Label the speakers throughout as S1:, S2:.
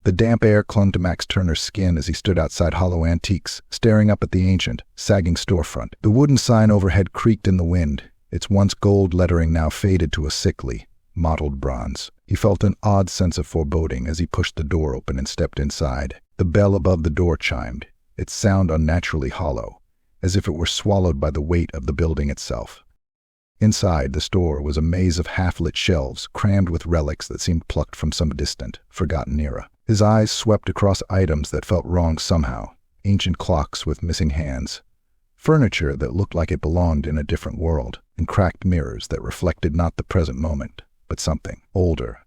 S1: The damp air clung to Max Turner's skin as he stood outside Hollow Antiques, staring up at the ancient, sagging storefront. The wooden sign overhead creaked in the wind, its once gold lettering now faded to a sickly, mottled bronze. He felt an odd sense of foreboding as he pushed the door open and stepped inside. The bell above the door chimed, its sound unnaturally hollow, as if it were swallowed by the weight of the building itself. Inside, the store was a maze of half-lit shelves crammed with relics that seemed plucked from some distant, forgotten era. His eyes swept across items that felt wrong somehow, ancient clocks with missing hands, furniture that looked like it belonged in a different world, and cracked mirrors that reflected not the present moment, but something older.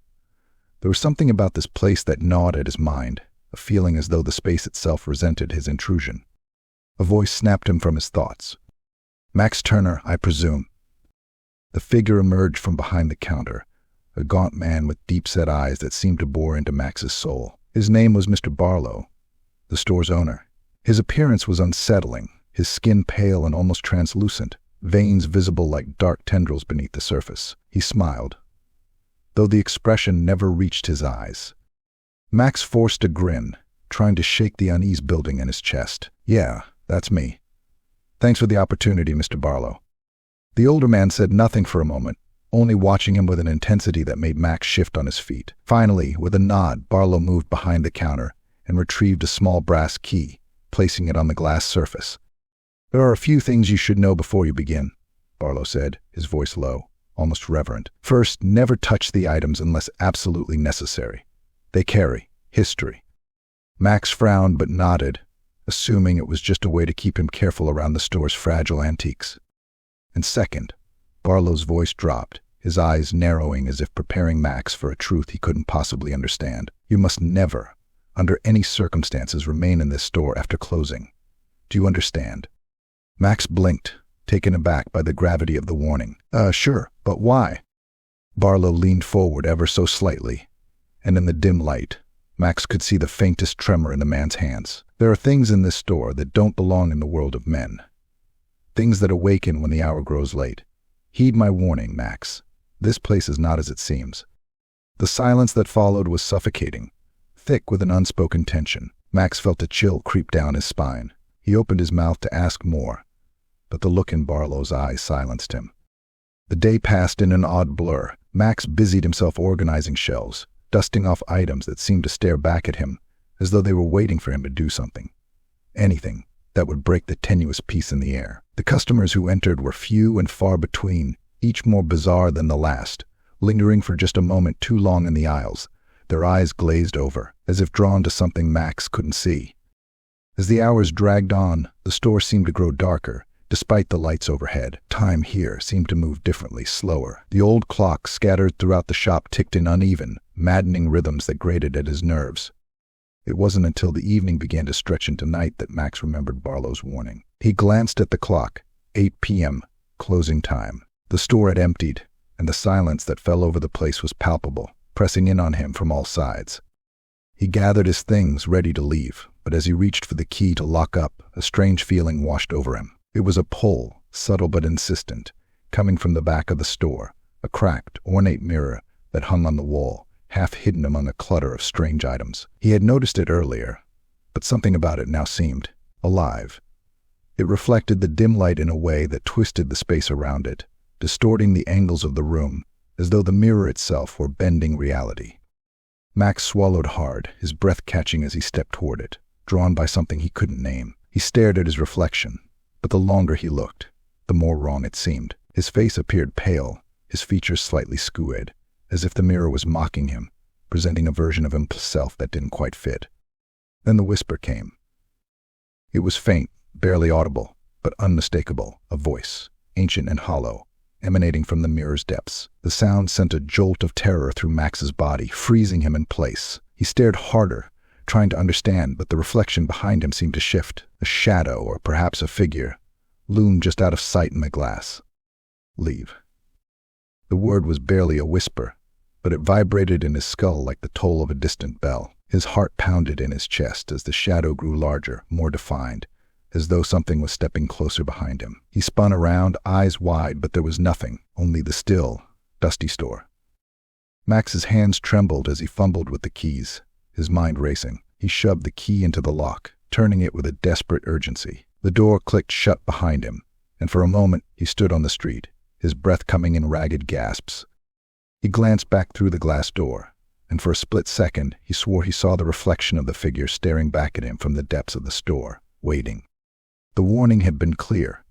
S1: There was something about this place that gnawed at his mind, a feeling as though the space itself resented his intrusion. A voice snapped him from his thoughts. "Max Turner, I presume." The figure emerged from behind the counter, a gaunt man with deep-set eyes that seemed to bore into Max's soul. His name was Mr. Barlow, the store's owner. His appearance was unsettling, his skin pale and almost translucent, veins visible like dark tendrils beneath the surface. He smiled, though the expression never reached his eyes. Max forced a grin, trying to shake the unease building in his chest. "Yeah, that's me. Thanks for the opportunity, Mr. Barlow." The older man said nothing for a moment, only watching him with an intensity that made Max shift on his feet. Finally, with a nod, Barlow moved behind the counter and retrieved a small brass key, placing it on the glass surface. "There are a few things you should know before you begin," Barlow said, his voice low, almost reverent. "First, never touch the items unless absolutely necessary. They carry history." Max frowned but nodded, assuming it was just a way to keep him careful around the store's fragile antiques. And second, Barlow's voice dropped, his eyes narrowing as if preparing Max for a truth he couldn't possibly understand. "You must never, under any circumstances, remain in this store after closing. Do you understand?" Max blinked, taken aback by the gravity of the warning. Sure, but why?" Barlow leaned forward ever so slightly, and in the dim light, Max could see the faintest tremor in the man's hands. "There are things in this store that don't belong in the world of men. Things that awaken when the hour grows late. Heed my warning, Max. This place is not as it seems." The silence that followed was suffocating, thick with an unspoken tension. Max felt a chill creep down his spine. He opened his mouth to ask more, but the look in Barlow's eyes silenced him. The day passed in an odd blur. Max busied himself organizing shelves, dusting off items that seemed to stare back at him, as though they were waiting for him to do something. Anything that would break the tenuous peace in the air. The customers who entered were few and far between, each more bizarre than the last, lingering for just a moment too long in the aisles, their eyes glazed over, as if drawn to something Max couldn't see. As the hours dragged on, the store seemed to grow darker, despite the lights overhead. Time here seemed to move differently, slower. The old clock scattered throughout the shop ticked in uneven, maddening rhythms that grated at his nerves. It wasn't until the evening began to stretch into night that Max remembered Barlow's warning. He glanced at the clock, 8 p.m., closing time. The store had emptied, and the silence that fell over the place was palpable, pressing in on him from all sides. He gathered his things, ready to leave, but as he reached for the key to lock up, a strange feeling washed over him. It was a pull, subtle but insistent, coming from the back of the store, a cracked, ornate mirror that hung on the wall, half hidden among a clutter of strange items. He had noticed it earlier, but something about it now seemed alive. It reflected the dim light in a way that twisted the space around it, distorting the angles of the room, as though the mirror itself were bending reality. Max swallowed hard, his breath catching as he stepped toward it, drawn by something he couldn't name. He stared at his reflection, but the longer he looked, the more wrong it seemed. His face appeared pale, his features slightly squid, as if the mirror was mocking him, presenting a version of himself that didn't quite fit. Then the whisper came. It was faint, barely audible, but unmistakable, a voice, ancient and hollow, emanating from the mirror's depths. The sound sent a jolt of terror through Max's body, freezing him in place. He stared harder, trying to understand, but the reflection behind him seemed to shift. A shadow, or perhaps a figure, loomed just out of sight in the glass. "Leave." The word was barely a whisper, but it vibrated in his skull like the toll of a distant bell. His heart pounded in his chest as the shadow grew larger, more defined, as though something was stepping closer behind him. He spun around, eyes wide, but there was nothing, only the still, dusty store. Max's hands trembled as he fumbled with the keys, his mind racing. He shoved the key into the lock, turning it with a desperate urgency. The door clicked shut behind him, and for a moment he stood on the street, his breath coming in ragged gasps. He glanced back through the glass door, and for a split second he swore he saw the reflection of the figure staring back at him from the depths of the store, waiting. The warning had been clear.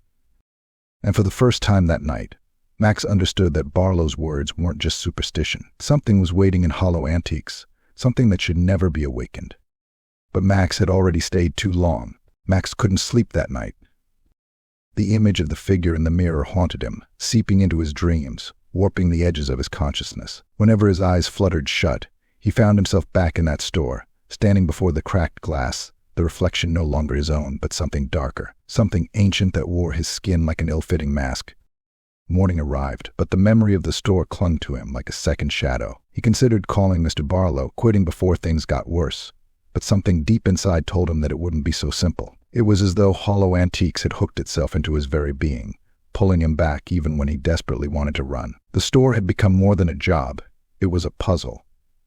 S1: And for the first time that night, Max understood that Barlow's words weren't just superstition. Something was waiting in hollow antiques, something that should never be awakened. But Max had already stayed too long. Max couldn't sleep that night. The image of the figure in the mirror haunted him, seeping into his dreams, warping the edges of his consciousness. Whenever his eyes fluttered shut, he found himself back in that store, standing before the cracked glass, the reflection no longer his own, but something darker, something ancient that wore his skin like an ill-fitting mask. Morning arrived, but the memory of the store clung to him like a second shadow. He considered calling Mr. Barlow, quitting before things got worse, but something deep inside told him that it wouldn't be so simple. It was as though hollow antiques had hooked itself into his very being, pulling him back even when he desperately wanted to run. The store had become more than a job. It was a puzzle,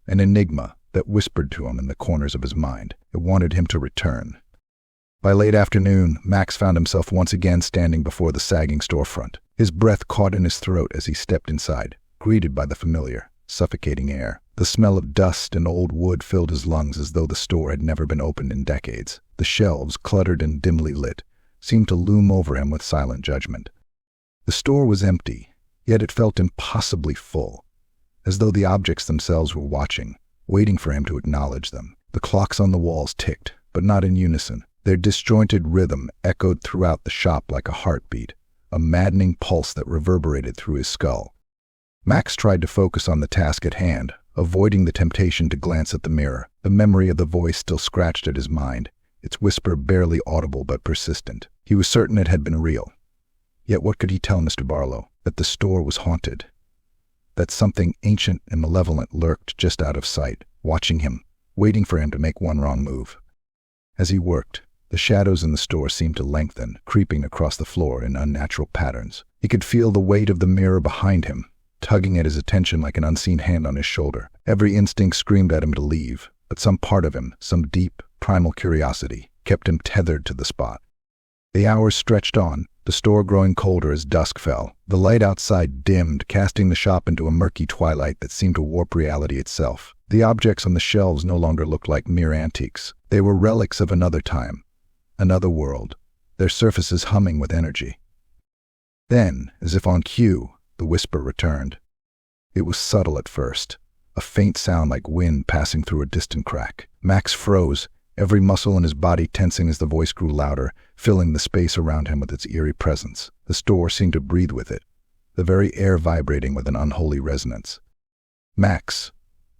S1: an enigma that whispered to him in the corners of his mind. It wanted him to return. By late afternoon, Max found himself once again standing before the sagging storefront. His breath caught in his throat as he stepped inside, greeted by the familiar, suffocating air. The smell of dust and old wood filled his lungs as though the store had never been opened in decades. The shelves, cluttered and dimly lit, seemed to loom over him with silent judgment. The store was empty, yet it felt impossibly full, as though the objects themselves were watching, waiting for him to acknowledge them. The clocks on the walls ticked, but not in unison. Their disjointed rhythm echoed throughout the shop like a heartbeat, a maddening pulse that reverberated through his skull. Max tried to focus on the task at hand, avoiding the temptation to glance at the mirror. The memory of the voice still scratched at his mind, its whisper barely audible but persistent. He was certain it had been real. Yet what could he tell Mr. Barlow? That the store was haunted. That something ancient and malevolent lurked just out of sight, watching him, waiting for him to make one wrong move. As he worked, the shadows in the store seemed to lengthen, creeping across the floor in unnatural patterns. He could feel the weight of the mirror behind him, tugging at his attention like an unseen hand on his shoulder. Every instinct screamed at him to leave, but some part of him, some deep, primal curiosity, kept him tethered to the spot. The hours stretched on, the store growing colder as dusk fell. The light outside dimmed, casting the shop into a murky twilight that seemed to warp reality itself. The objects on the shelves no longer looked like mere antiques. They were relics of another time, another world, their surfaces humming with energy. Then, as if on cue, the whisper returned. It was subtle at first, a faint sound like wind passing through a distant crack. Max froze, every muscle in his body tensing as the voice grew louder, filling the space around him with its eerie presence. The store seemed to breathe with it, the very air vibrating with an unholy resonance. Max.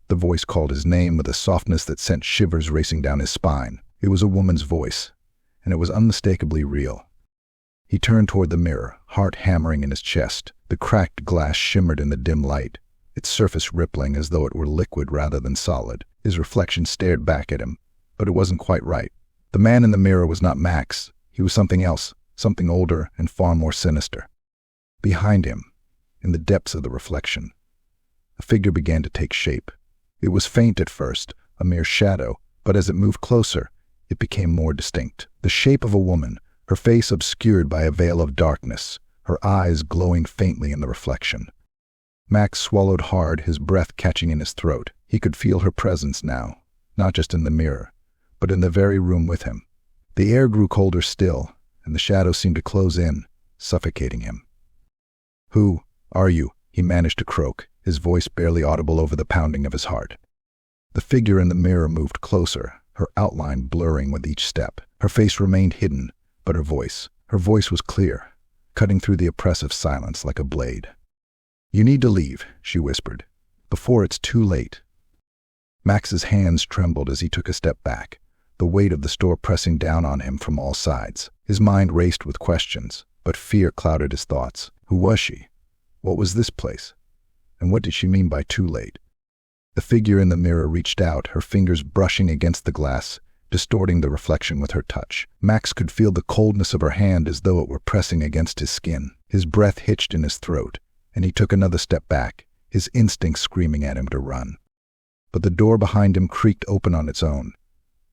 S1: The voice called his name with a softness that sent shivers racing down his spine. It was a woman's voice, and it was unmistakably real. He turned toward the mirror, heart hammering in his chest. The cracked glass shimmered in the dim light, its surface rippling as though it were liquid rather than solid. His reflection stared back at him, but it wasn't quite right. The man in the mirror was not Max. He was something else, something older and far more sinister. Behind him, in the depths of the reflection, a figure began to take shape. It was faint at first, a mere shadow, but as it moved closer, it became more distinct. The shape of a woman, her face obscured by a veil of darkness, her eyes glowing faintly in the reflection. Max swallowed hard, his breath catching in his throat. He could feel her presence now, not just in the mirror, but in the very room with him. The air grew colder still, and the shadow seemed to close in, suffocating him. "Who are you?" he managed to croak, his voice barely audible over the pounding of his heart. The figure in the mirror moved closer, her outline blurring with each step. Her face remained hidden, but her voice was clear, cutting through the oppressive silence like a blade. "You need to leave," she whispered, "before it's too late." Max's hands trembled as he took a step back, the weight of the store pressing down on him from all sides. His mind raced with questions, but fear clouded his thoughts. Who was she? What was this place? And what did she mean by too late? The figure in the mirror reached out, her fingers brushing against the glass, distorting the reflection with her touch. Max could feel the coldness of her hand as though it were pressing against his skin. His breath hitched in his throat, and he took another step back, his instincts screaming at him to run. but the door behind him creaked open on its own,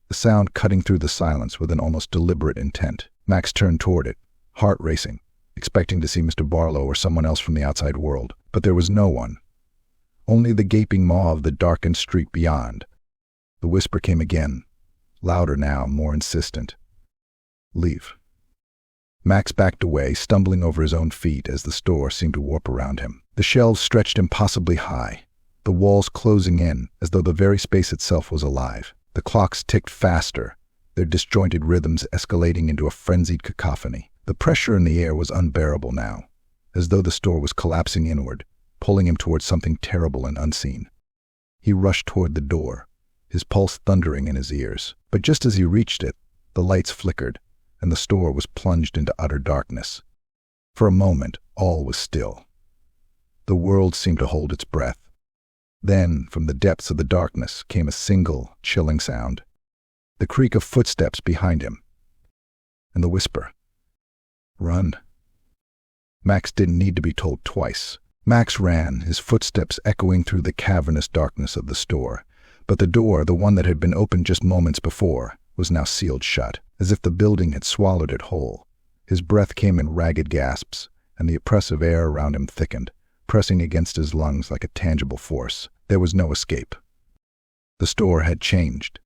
S1: the sound cutting through the silence with an almost deliberate intent. Max turned toward it, heart racing, expecting to see Mr. Barlow or someone else from the outside world. But there was no one. Only the gaping maw of the darkened street beyond. The whisper came again, louder now, more insistent. "Leave." Max backed away, stumbling over his own feet as the store seemed to warp around him. The shelves stretched impossibly high, the walls closing in as though the very space itself was alive. The clocks ticked faster, their disjointed rhythms escalating into a frenzied cacophony. The pressure in the air was unbearable now, as though the store was collapsing inward, pulling him towards something terrible and unseen. He rushed toward the door, his pulse thundering in his ears. But just as he reached it, the lights flickered, and the store was plunged into utter darkness. For a moment, all was still. The world seemed to hold its breath. Then, from the depths of the darkness, came a single, chilling sound. The creak of footsteps behind him. And the whisper. "Run." Max didn't need to be told twice. Max ran, his footsteps echoing through the cavernous darkness of the store. But the door, the one that had been opened just moments before, was now sealed shut, as if the building had swallowed it whole. His breath came in ragged gasps, and the oppressive air around him thickened, pressing against his lungs like a tangible force. There was no escape. The store had changed.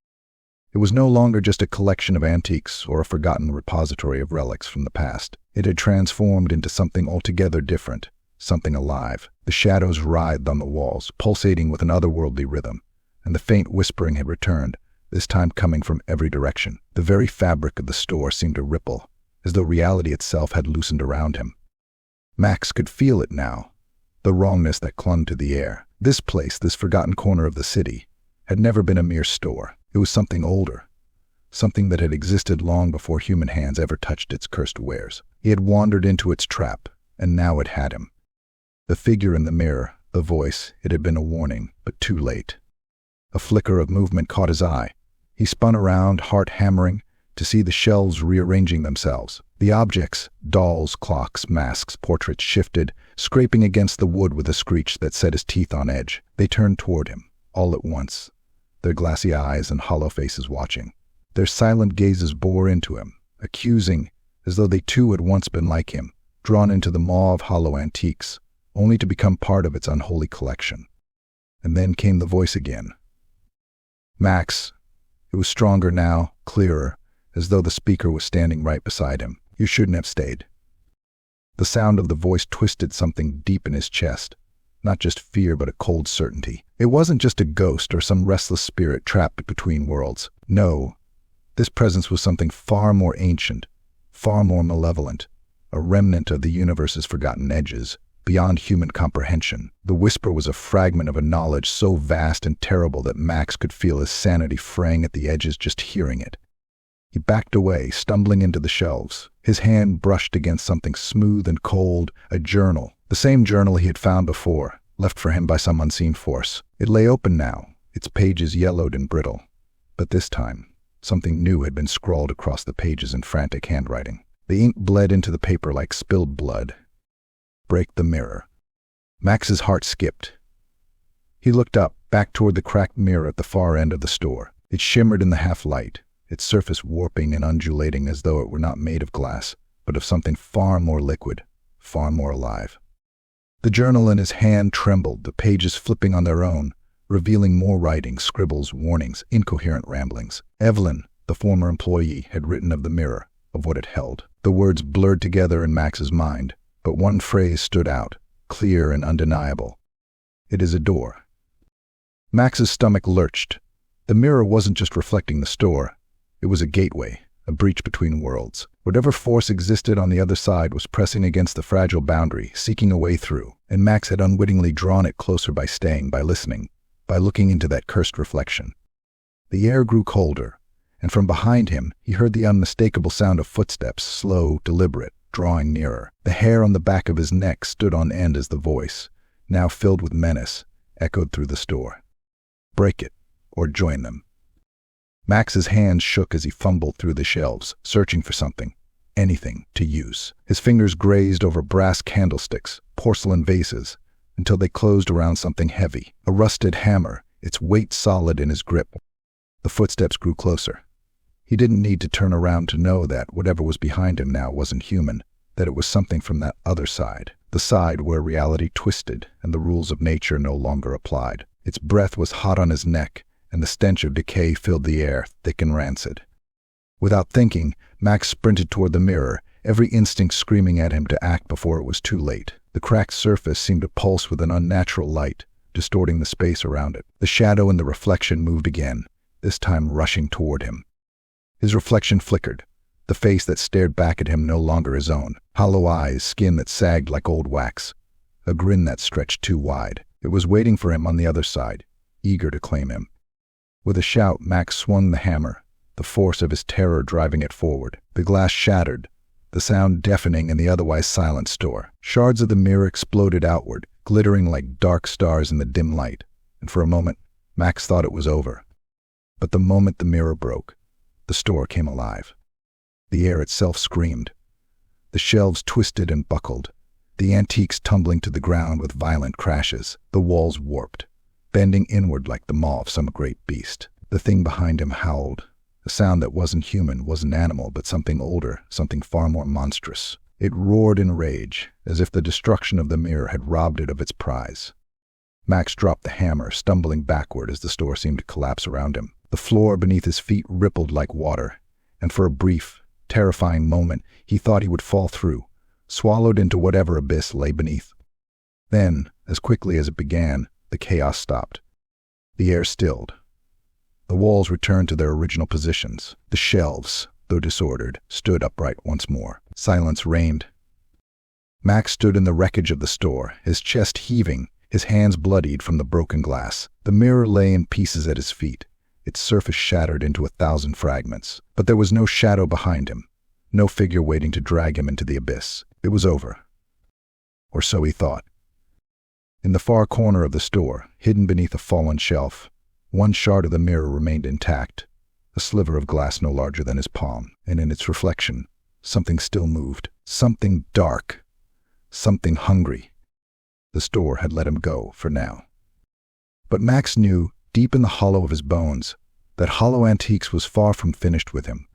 S1: It was no longer just a collection of antiques or a forgotten repository of relics from the past. It had transformed into something altogether different, something alive. The shadows writhed on the walls, pulsating with an otherworldly rhythm, and the faint whispering had returned, this time coming from every direction. The very fabric of the store seemed to ripple, as though reality itself had loosened around him. Max could feel it now, the wrongness that clung to the air. This place, this forgotten corner of the city, had never been a mere store. It was something older, something that had existed long before human hands ever touched its cursed wares. He had wandered into its trap, and now it had him. The figure in the mirror, the voice, it had been a warning, but too late. A flicker of movement caught his eye. He spun around, heart hammering, to see the shelves rearranging themselves. The objects, dolls, clocks, masks, portraits, shifted, scraping against the wood with a screech that set his teeth on edge. They turned toward him, all at once, their glassy eyes and hollow faces watching. Their silent gazes bore into him, accusing, as though they too had once been like him, drawn into the maw of hollow antiques, only to become part of its unholy collection. And then came the voice again. "Max." It was stronger now, clearer, as though the speaker was standing right beside him. "You shouldn't have stayed." The sound of the voice twisted something deep in his chest, not just fear but a cold certainty. It wasn't just a ghost or some restless spirit trapped between worlds. No, this presence was something far more ancient, far more malevolent, a remnant of the universe's forgotten edges, beyond human comprehension. The whisper was a fragment of a knowledge so vast and terrible that Max could feel his sanity fraying at the edges just hearing it. He backed away, stumbling into the shelves. His hand brushed against something smooth and cold, a journal. The same journal he had found before, left for him by some unseen force. It lay open now, its pages yellowed and brittle. But this time, something new had been scrawled across the pages in frantic handwriting. The ink bled into the paper like spilled blood. "Break the mirror." Max's heart skipped. He looked up, back toward the cracked mirror at the far end of the store. It shimmered in the half-light, its surface warping and undulating as though it were not made of glass, but of something far more liquid, far more alive. The journal in his hand trembled, the pages flipping on their own, revealing more writing, scribbles, warnings, incoherent ramblings. Evelyn, the former employee, had written of the mirror, of what it held. The words blurred together in Max's mind, but one phrase stood out, clear and undeniable. "It is a door." Max's stomach lurched. The mirror wasn't just reflecting the store. It was a gateway, a breach between worlds. Whatever force existed on the other side was pressing against the fragile boundary, seeking a way through, and Max had unwittingly drawn it closer by staying, by listening, by looking into that cursed reflection. The air grew colder, and from behind him he heard the unmistakable sound of footsteps, slow, deliberate, drawing nearer. The hair on the back of his neck stood on end as the voice, now filled with menace, echoed through the store. "Break it, or join them." Max's hands shook as he fumbled through the shelves, searching for something, anything, to use. His fingers grazed over brass candlesticks, porcelain vases, until they closed around something heavy, a rusted hammer, its weight solid in his grip. The footsteps grew closer. He didn't need to turn around to know that whatever was behind him now wasn't human, that it was something from that other side, the side where reality twisted and the rules of nature no longer applied. Its breath was hot on his neck, and the stench of decay filled the air, thick and rancid. Without thinking, Max sprinted toward the mirror, every instinct screaming at him to act before it was too late. The cracked surface seemed to pulse with an unnatural light, distorting the space around it. The shadow and the reflection moved again, this time rushing toward him. His reflection flickered, the face that stared back at him no longer his own. Hollow eyes, skin that sagged like old wax, a grin that stretched too wide. It was waiting for him on the other side, eager to claim him. With a shout, Max swung the hammer, the force of his terror driving it forward. The glass shattered, the sound deafening in the otherwise silent store. Shards of the mirror exploded outward, glittering like dark stars in the dim light, and for a moment, Max thought it was over. But the moment the mirror broke, the store came alive. The air itself screamed. The shelves twisted and buckled, the antiques tumbling to the ground with violent crashes. The walls warped, bending inward like the maw of some great beast. The thing behind him howled, a sound that wasn't human, wasn't animal, but something older, something far more monstrous. It roared in rage, as if the destruction of the mirror had robbed it of its prize. Max dropped the hammer, stumbling backward as the store seemed to collapse around him. The floor beneath his feet rippled like water, and for a brief, terrifying moment, he thought he would fall through, swallowed into whatever abyss lay beneath. Then, as quickly as it began, the chaos stopped. The air stilled. The walls returned to their original positions. The shelves, though disordered, stood upright once more. Silence reigned. Max stood in the wreckage of the store, his chest heaving, his hands bloodied from the broken glass. The mirror lay in pieces at his feet, its surface shattered into 1,000 fragments. But there was no shadow behind him, no figure waiting to drag him into the abyss. It was over. Or so he thought. In the far corner of the store, hidden beneath a fallen shelf, one shard of the mirror remained intact, a sliver of glass no larger than his palm, and in its reflection, something still moved. Something dark. Something hungry. The store had let him go, for now. But Max knew, deep in the hollow of his bones, that Hollow Antiques was far from finished with him.